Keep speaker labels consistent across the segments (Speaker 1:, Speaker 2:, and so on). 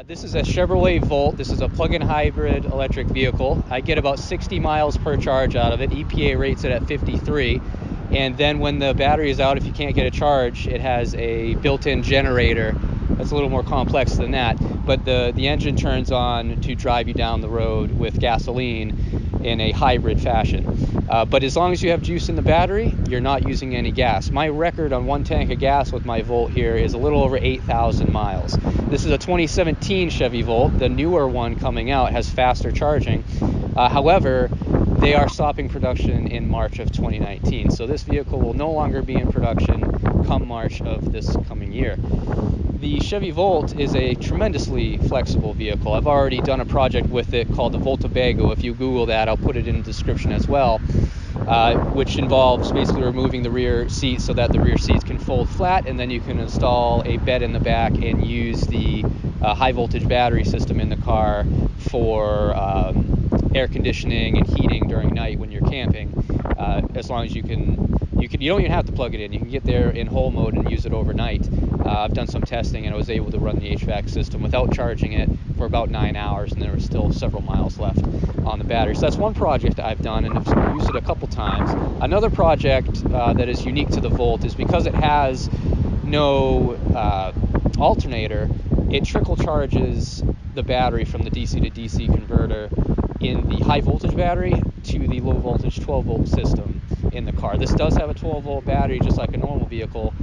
Speaker 1: This is a Chevrolet Volt. This is a plug-in hybrid electric vehicle. I get about 60 miles per charge out of it. EPA rates it at 53. And then when the battery is out, if you can't get a charge, it has a built-in generator that's a little more complex than that. But the engine turns on to drive you down the road with gasoline in a hybrid fashion. But as long as you have juice in the battery, you're not using any gas. My record on one tank of gas with my Volt here is a little over 8,000 miles. This is a 2017 Chevy Volt. The newer one coming out has faster charging. However, they are stopping production in March of 2019. So this vehicle will no longer be in production come March of this coming year. The Chevy Volt is a tremendously flexible vehicle. I've already done a project with it called the Voltabago. If you Google that, I'll put it in the description as well, which involves basically removing the rear seat so that the rear seats can fold flat, and then you can install a bed in the back and use the high voltage battery system in the car for air conditioning and heating during night when you're camping. As long as you don't even have to plug it in. You can get there in whole mode and use it overnight. I've done some testing and I was able to run the HVAC system without charging it for about 9 hours, and there was still several miles left on the battery. So that's one project I've done, and I've used it a couple times. Another project that is unique to the Volt is because it has no alternator, it trickle charges the battery from the DC to DC converter in the high voltage battery to the low voltage 12 volt system in the car. This does have a 12 volt battery just like a normal vehicle,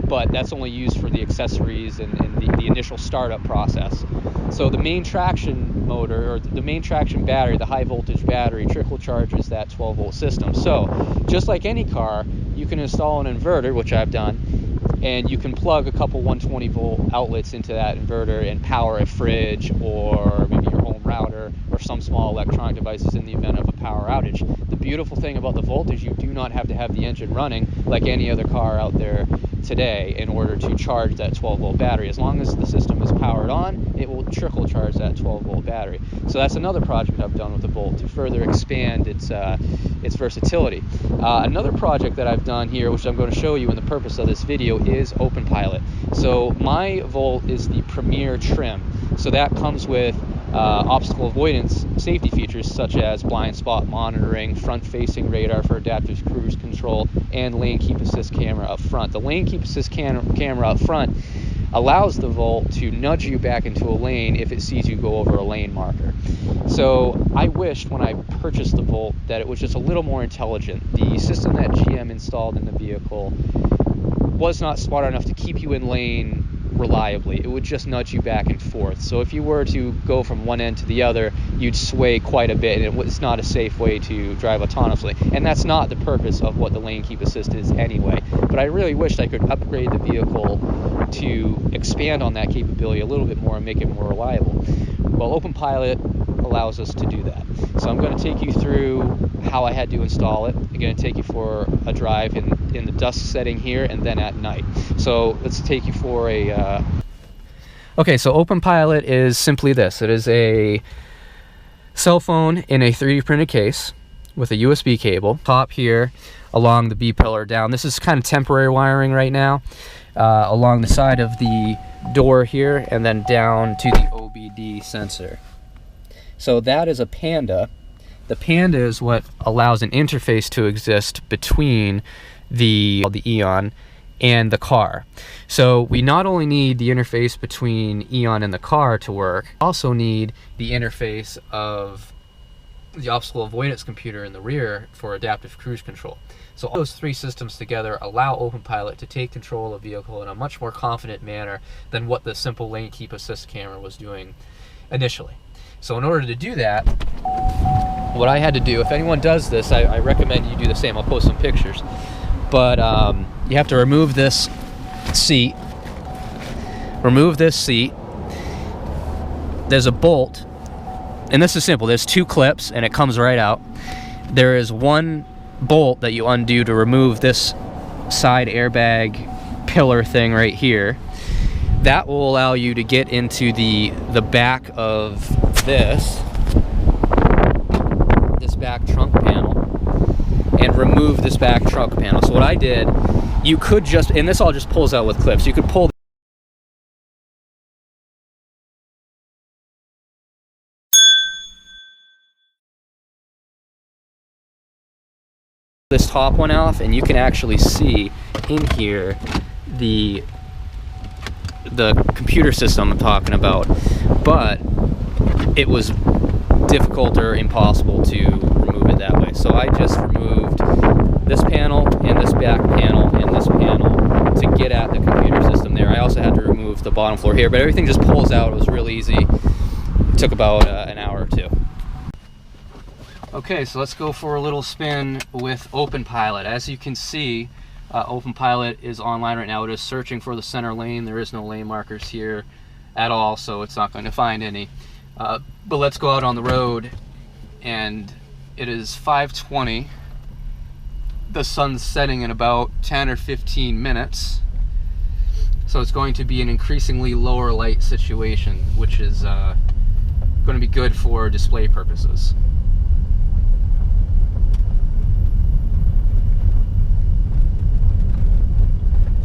Speaker 1: but that's only used for the accessories and the initial startup process. So the main traction motor, or the main traction battery, the high voltage battery, trickle charges that 12 volt system. So just like any car, you can install an inverter, which I've done, and you can plug a couple 120 volt outlets into that inverter and power a fridge or maybe your home router or some small electronic devices in the event of a power outage. The beautiful thing about the Volt is you do not have to have the engine running like any other car out there today in order to charge that 12 volt battery. As long as the system is powered on, it will trickle charge that 12 volt battery. So that's another project I've done with the Volt to further expand its versatility. Another project that I've done here, which I'm going to show you in the purpose of this video, is OpenPilot. So my Volt is the premier trim. So that comes with obstacle avoidance safety features such as blind spot monitoring, front-facing radar for adaptive cruise control, and lane keep assist camera up front. The lane keep assist camera up front allows the Volt to nudge you back into a lane if it sees you go over a lane marker. So I wished when I purchased the Volt that it was just a little more intelligent. The system that GM installed in the vehicle was not smart enough to keep you in lane reliably. It would just nudge you back and forth. So if you were to go from one end to the other, you'd sway quite a bit, and it was not a safe way to drive autonomously. And that's not the purpose of what the lane keep assist is anyway. But I really wished I could upgrade the vehicle to expand on that capability a little bit more and make it more reliable. Well, OpenPilot allows us to do that. So I'm going to take you through how I had to install it. I'm going to take you for a drive in the dusk setting here and then at night. So let's take you for a... Okay, so OpenPilot is simply this. It is a cell phone in a 3D printed case with a USB cable. Top here along the B-pillar down. This is kind of temporary wiring right now. Along the side of the door here and then down to the OBD sensor. So that is a Panda. The Panda is what allows an interface to exist between the Eon and the car. So we not only need the interface between Eon and the car to work, we also need the interface of the obstacle avoidance computer in the rear for adaptive cruise control. So all those three systems together allow OpenPilot to take control of the vehicle in a much more confident manner than what the simple lane keep assist camera was doing initially. So in order to do that, what I had to do, if anyone does this, I recommend you do the same. I'll post some pictures. But you have to remove this seat. Remove this seat. There's a bolt, and this is simple. There's two clips, and it comes right out. There is one bolt that you undo to remove this side airbag pillar thing right here. That will allow you to get into the back of this back trunk panel and remove this back trunk panel. So what I did, you could just, and this all just pulls out with clips, you could pull This top one off, and you can actually see in here the computer system I'm talking about, but it was difficult or impossible to remove it that way. So I just removed this panel and this back panel and this panel to get at the computer system there. I also had to remove the bottom floor here, but everything just pulls out. It was real easy. It took about an hour or two. Okay, so let's go for a little spin with OpenPilot. As you can see, OpenPilot is online right now. It is searching for the center lane. There is no lane markers here at all, so it's not going to find any. But let's go out on the road, and it is 5:20. The sun's setting in about 10 or 15 minutes. So it's going to be an increasingly lower light situation, which is going to be good for display purposes.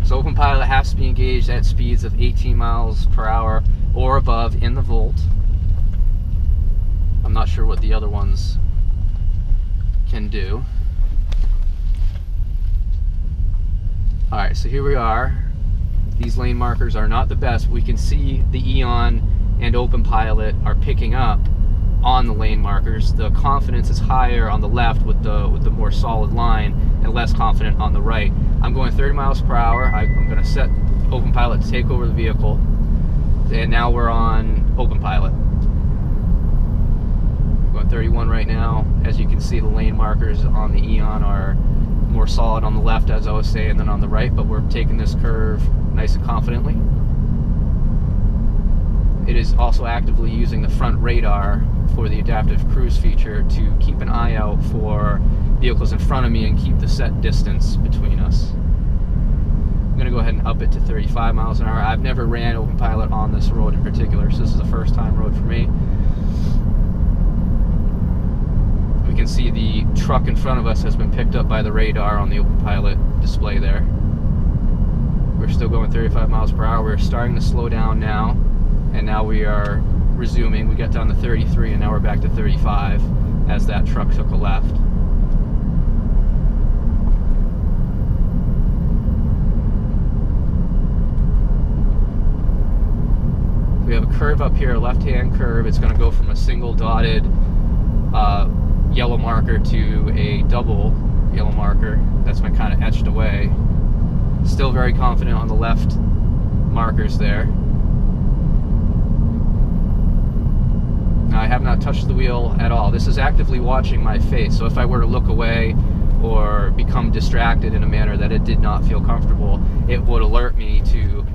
Speaker 1: So OpenPilot has to be engaged at speeds of 18 miles per hour or above in the Volt. I'm not sure what the other ones can do. Alright, so here we are. These lane markers are not the best. We can see the Eon and OpenPilot are picking up on the lane markers. The confidence is higher on the left with the more solid line, and less confident on the right. I'm going 30 miles per hour. I'm going to set OpenPilot to take over the vehicle, and now we're on OpenPilot. I'm going 31 right now. As you can see, the lane markers on the Eon are more solid on the left, as I was saying, than on the right, but we're taking this curve nice and confidently. It is also actively using the front radar for the adaptive cruise feature to keep an eye out for vehicles in front of me and keep the set distance between us. I'm going to go ahead and up it to 35 miles an hour. I've never ran OpenPilot on this road in particular, so this is a first time road for me. We can see the truck in front of us has been picked up by the radar on the OpenPilot display there. We're still going 35 miles per hour. We're starting to slow down now, and now we are resuming. We got down to 33 and now we're back to 35 as that truck took a left. We have a curve up here, a left-hand curve. It's going to go from a single dotted yellow marker to a double yellow marker. That's been kind of etched away. Still very confident on the left markers there. Now, I have not touched the wheel at all. This is actively watching my face, so if I were to look away or become distracted in a manner that it did not feel comfortable, it would alert me to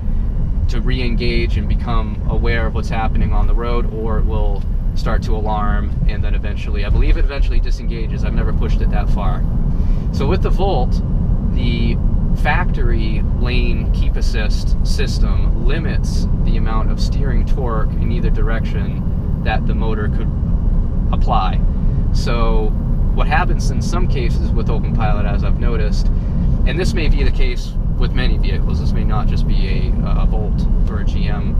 Speaker 1: re-engage and become aware of what's happening on the road, or it will start to alarm, and then eventually, I believe it eventually disengages. I've never pushed it that far. So with the Volt, the factory lane keep assist system limits the amount of steering torque in either direction that the motor could apply. So what happens in some cases with OpenPilot, as I've noticed, and this may be the case with many vehicles, this may not just be a Volt or a GM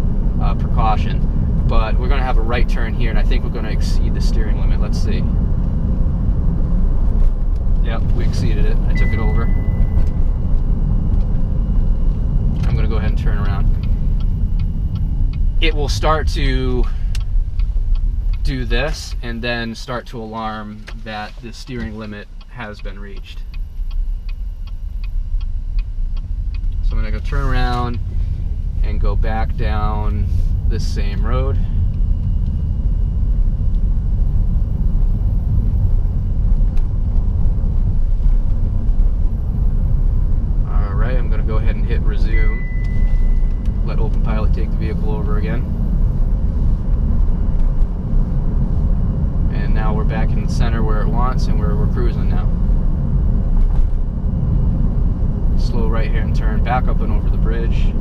Speaker 1: precaution, but we're going to have a right turn here, and I think we're going to exceed the steering limit. Let's see. Yep, we exceeded it. I took it over. I'm going to go ahead and turn around. It will start to do this and then start to alarm that the steering limit has been reached. So I'm going to go turn around and go back down this same road. Alright, I'm going to go ahead and hit resume. Let OpenPilot take the vehicle over again. And now we're back in the center where it wants, and we're cruising now. Slow right hand turn back up and over the bridge.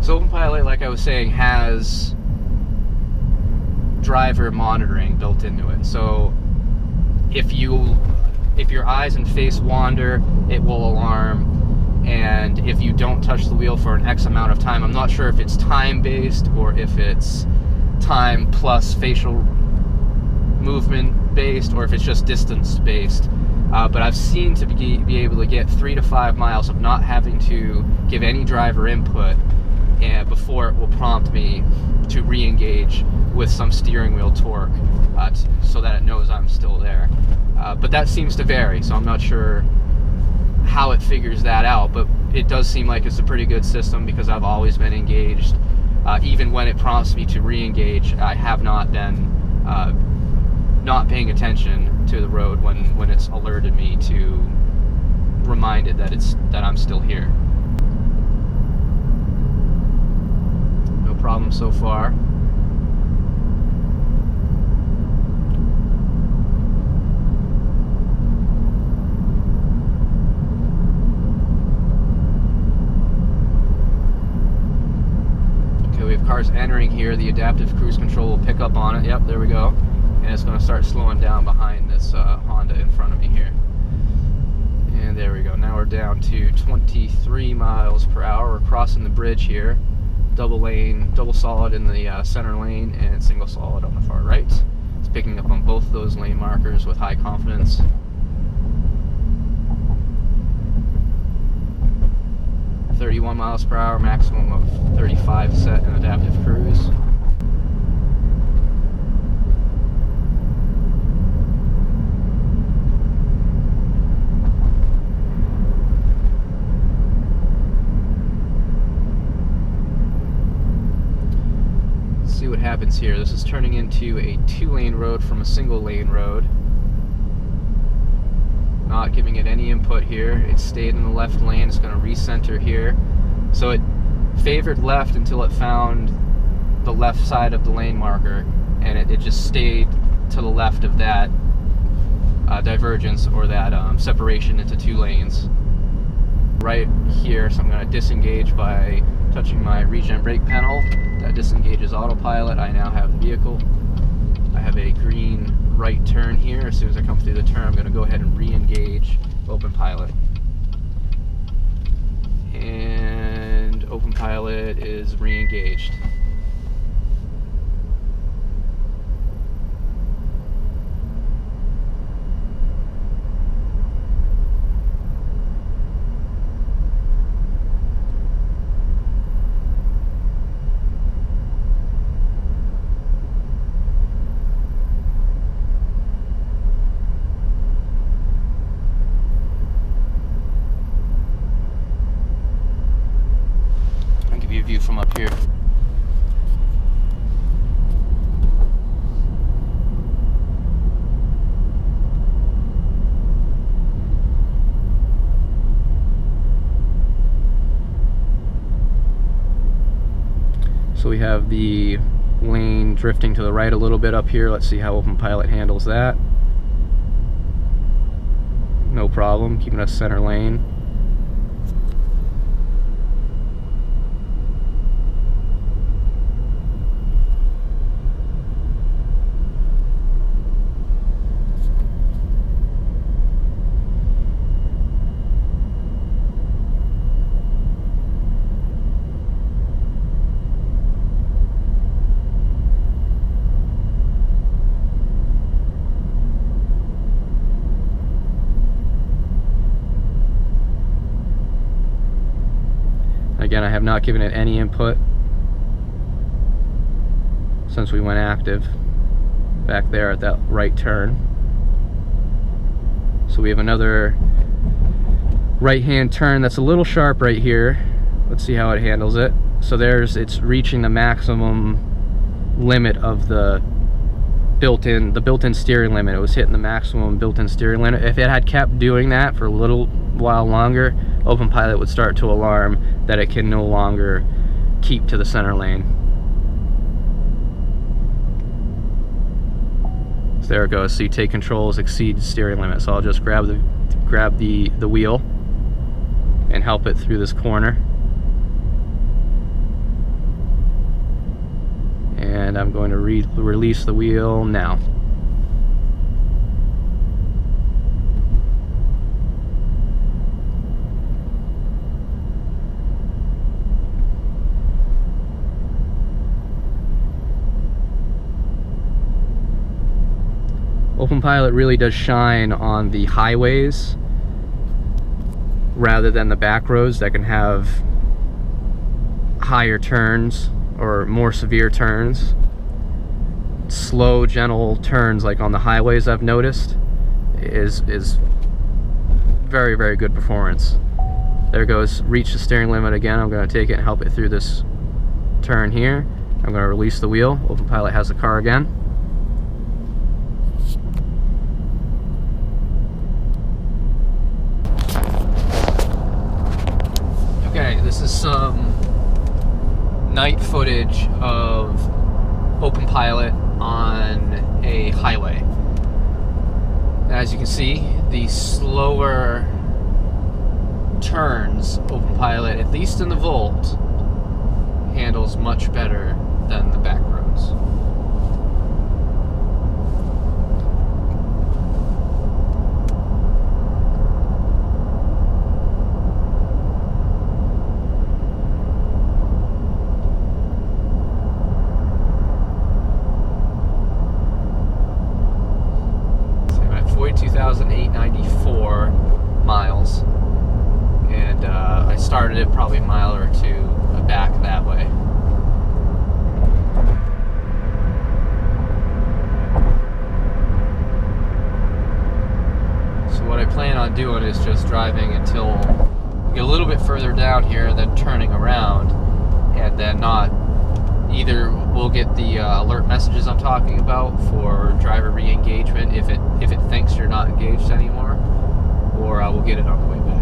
Speaker 1: So OpenPilot, like I was saying, has driver monitoring built into it. So if you if your eyes and face wander, it will alarm. And if you don't touch the wheel for an X amount of time, I'm not sure if it's time-based or if it's time plus facial movement-based or if it's just distance-based. But I've seen to be able to get 3 to 5 miles of not having to give any driver input before it will prompt me to re-engage with some steering wheel torque so that it knows I'm still there. But that seems to vary, so I'm not sure how it figures that out, but it does seem like it's a pretty good system because I've always been engaged. Even when it prompts me to re-engage, I have not been not paying attention to the road when it's alerted me to reminded that I'm still here. No problem so far. We have cars entering here. The adaptive cruise control will pick up on it. Yep, there we go. And it's going to start slowing down behind this Honda in front of me here. And there we go. Now we're down to 23 miles per hour. We're crossing the bridge here. Double lane, double solid in the center lane, and single solid on the far right. It's picking up on both of those lane markers with high confidence. .31 miles per hour, maximum of 35 set in adaptive cruise. Let's see what happens here. This is turning into a 2-lane road from a single lane road. Not giving it any input here. It stayed in the left lane. It's going to recenter here. So it favored left until it found the left side of the lane marker, and it just stayed to the left of that divergence or that separation into 2 lanes. Right here, so I'm going to disengage by touching my regen brake pedal. That disengages autopilot. I now have the vehicle. I have a green right turn here. As soon as I come through the turn, I'm going to go ahead and re-engage OpenPilot. And OpenPilot is re-engaged. View from up here. So we have the lane drifting to the right a little bit up here. Let's see how OpenPilot handles that. No problem, keeping us center lane. Again, I have not given it any input since we went active back there at that right turn. So we have another right-hand turn that's a little sharp right here. Let's see how it handles it. So it's reaching the maximum limit of the built-in steering limit. It was hitting the maximum built-in steering limit. If it had kept doing that for a little while longer, OpenPilot would start to alarm that it can no longer keep to the center lane. So there it goes. So you take controls exceed steering limit. So I'll just grab the wheel and help it through this corner. And I'm going to release the wheel now. OpenPilot really does shine on the highways rather than the back roads that can have higher turns or more severe turns. Slow, gentle turns like on the highways, I've noticed, is very, very good performance. There goes, reach the steering limit again. I'm going to take it and help it through this turn here. I'm going to release the wheel. OpenPilot has the car again. Okay, this is some night footage of OpenPilot on a highway. As you can see, the slower turns, OpenPilot, at least in the Volt, handles much better than the back roads. So I'm at 42,894 miles, and I started it probably a mile or two back that way. So what I plan on doing is just driving until we get a little bit further down here and then turning around, and then not either we'll get the alert messages I'm talking about for driver re-engagement if it thinks you're not engaged anymore, or we'll get it on the way back.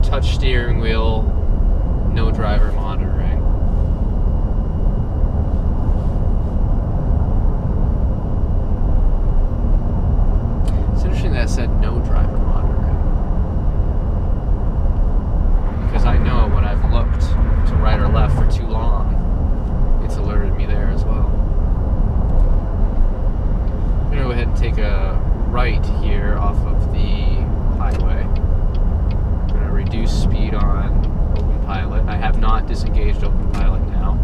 Speaker 1: Touch steering wheel, no driver monitoring. It's interesting that it said no driver monitoring, because I know when I've looked to right or left for too long, it's alerted me there as well. I'm going to go ahead and take a right here off of the highway. Reduce speed on OpenPilot. I have not disengaged OpenPilot now.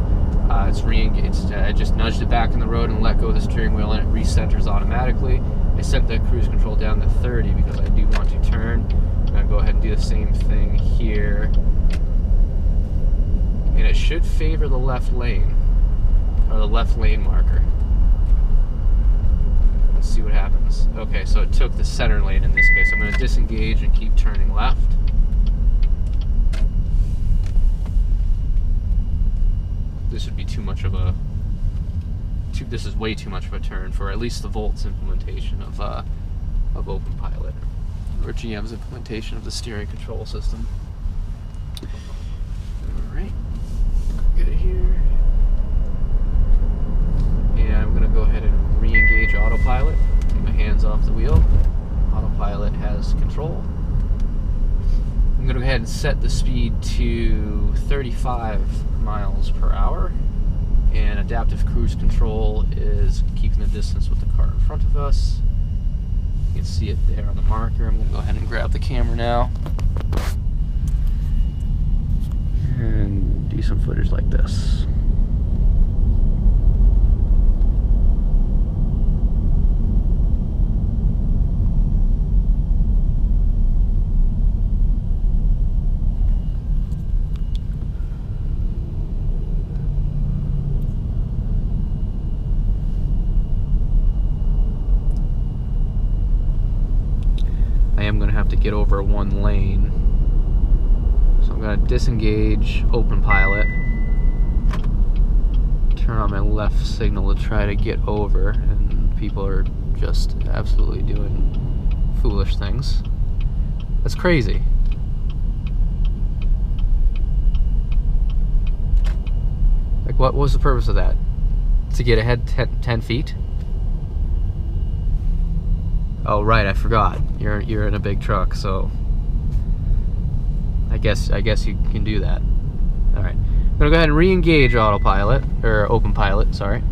Speaker 1: It's re-engaged. I just nudged it back in the road and let go of the steering wheel, and it recenters automatically. I set the cruise control down to 30 because I do want to turn. I'm going to go ahead and do the same thing here. And it should favor the left lane, or the left lane marker. Let's see what happens. Okay, so it took the center lane in this case. I'm going to disengage and keep turning left. This would be too much of a... this is way too much of a turn for at least the Volt's implementation of OpenPilot, or GM's implementation of the steering control system. Alright, get it here. And I'm going to go ahead and re-engage autopilot. Get my hands off the wheel. Autopilot has control. I'm going to go ahead and set the speed to 35 miles per hour, and adaptive cruise control is keeping the distance with the car in front of us. You can see it there on the marker. I'm going to go ahead and grab the camera now and do some footage like this. I'm going to have to get over one lane, so I'm going to disengage OpenPilot, turn on my left signal to try to get over, and people are just absolutely doing foolish things. That's crazy. Like, what was the purpose of that? To get ahead 10 feet? Oh, right, I forgot. You're in a big truck, so I guess you can do that. All right, I'm gonna go ahead and re-engage autopilot, or OpenPilot, sorry.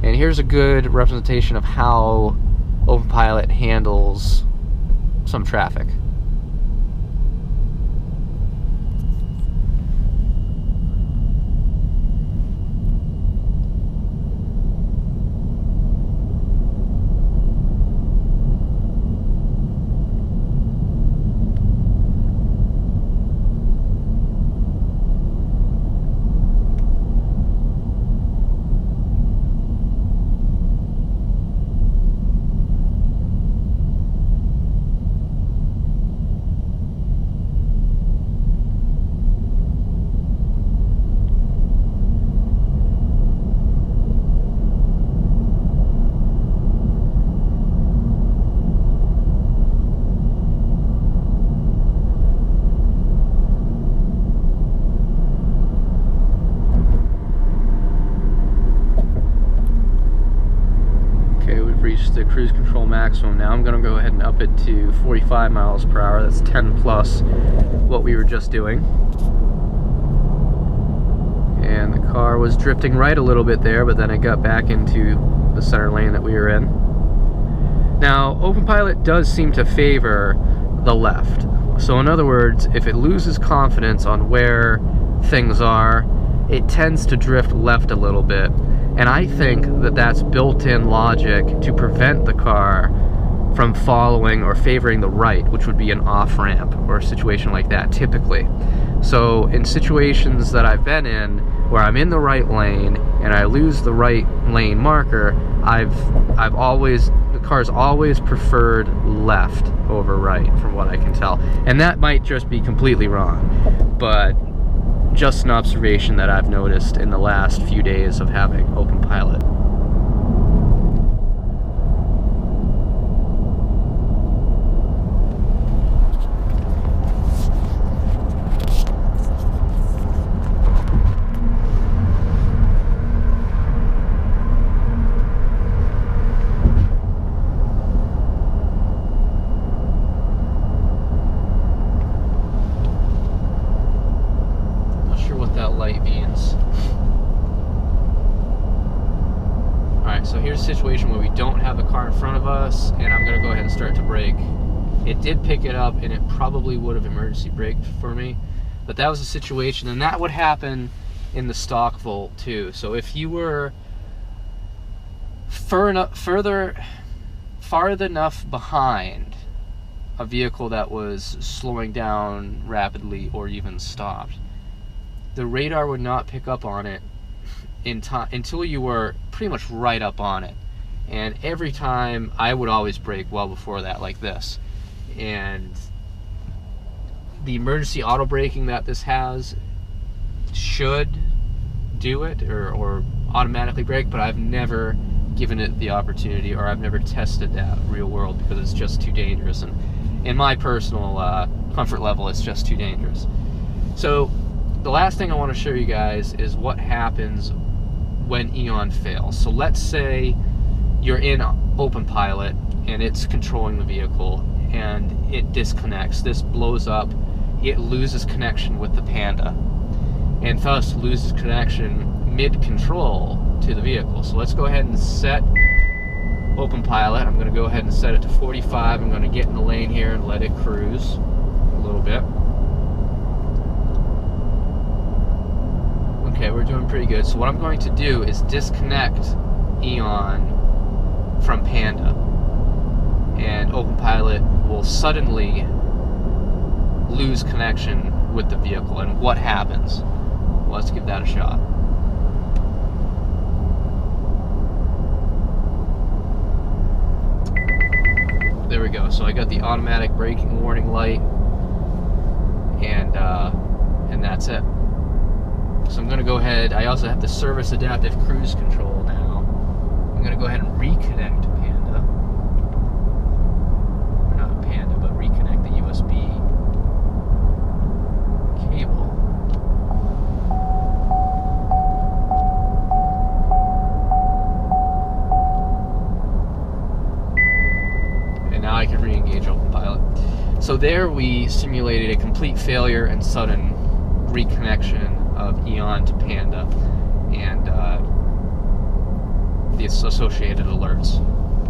Speaker 1: And here's a good representation of how OpenPilot handles some traffic. Reached the cruise control maximum. Now I'm going to go ahead and up it to 45 miles per hour. That's 10 plus what we were just doing. And the car was drifting right a little bit there, but then it got back into the center lane that we were in. Now, OpenPilot does seem to favor the left. So in other words, if it loses confidence on where things are, it tends to drift left a little bit. And I think that that's built-in logic to prevent the car from following or favoring the right, which would be an off-ramp or a situation like that typically. So in situations that I've been in where I'm in the right lane and I lose the right lane marker, the car's always preferred left over right, from what I can tell. And that might just be completely wrong, but just an observation that I've noticed in the last few days of having OpenPilot. So here's a situation where we don't have a car in front of us, and I'm going to go ahead and start to brake. It did pick it up, and it probably would have emergency braked for me, but that was a situation, and that would happen in the stock Volt too. So if you were far enough behind a vehicle that was slowing down rapidly or even stopped, the radar would not pick up on it in time until you were pretty much right up on it. And every time I would always brake well before that, like this. And the emergency auto braking that this has should do it or automatically brake, but I've never given it the opportunity, or I've never tested that real world because it's just too dangerous, and in my personal comfort level, it's just too dangerous. So the last thing I want to show you guys is what happens when Eon fails. So let's say you're in OpenPilot and it's controlling the vehicle and it disconnects. This blows up, it loses connection with the Panda and thus loses connection mid-control to the vehicle. So let's go ahead and set OpenPilot. I'm going to go ahead and set it to 45. I'm going to get in the lane here and let it cruise a little bit. Okay, we're doing pretty good. So what I'm going to do is disconnect Eon from Panda, and OpenPilot will suddenly lose connection with the vehicle. And what happens? Well, let's give that a shot. There we go. So I got the automatic braking warning light, and that's it. So I'm going to go ahead. I also have the service adaptive cruise control now. I'm going to go ahead and reconnect Panda. Or not Panda, but reconnect the USB cable. there we simulated a complete failure and sudden reconnection of Eon to Panda and the associated alerts.